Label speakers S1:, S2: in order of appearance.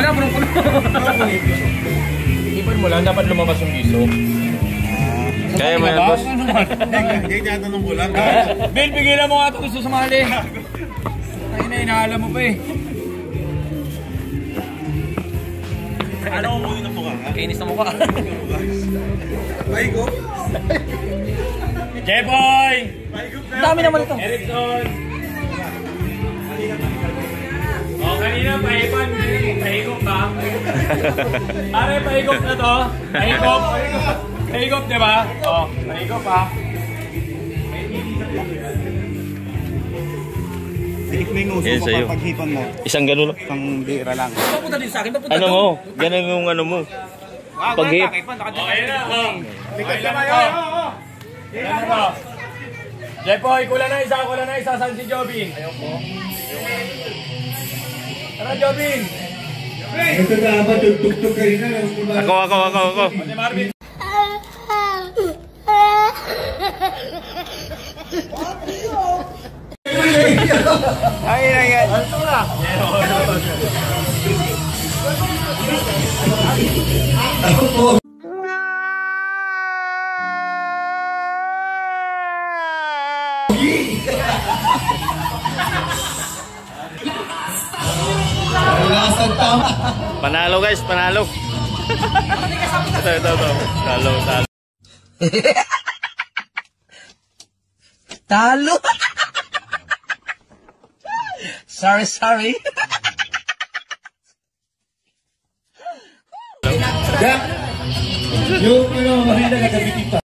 S1: na, punong-puno.
S2: Ipan mo lang, dapat lumabas yung giso.
S3: Kaya mo yan, boss?
S4: Hindi tinatanong ko lang.
S2: Bill, pigilan mo nga ito gusto sumali. Ay na, inaalam mo pa eh.
S4: Ano ko muna ng mukha?
S1: Kainis na mukha.
S4: Ay ko?
S2: Jeboy!
S1: Ang dami naman ito.
S2: Erickson! Oh, kanina paipan, pahigop ba? Pare, pahigop na to. Pahigop. Pahigop, di ba? Oh, pahigop ha.
S4: May nguso
S3: Yan
S4: mo
S3: sa'yo.
S4: paghipan mo.
S3: Isang gano'n lang.
S4: Isang bira lang.
S1: Papunta din sa akin, papunta
S3: Ano mo? Ganun yung ano mo. Paghip.
S2: Oh, ayun na. Oh. Ayun na to. Ayun na to. Jepoy, kulang na isa. Saan si Jobin? Ayaw po. Tara, Jobin.
S4: Ito na ba? Tugtog kayo na.
S3: Ako.
S2: Pati Marvin.
S4: Ay, yan.
S2: Ito na.
S3: Panalo guys, panalo. Ito. Talo.
S1: Talo! Sorry.
S4: Yung ano, mahina ka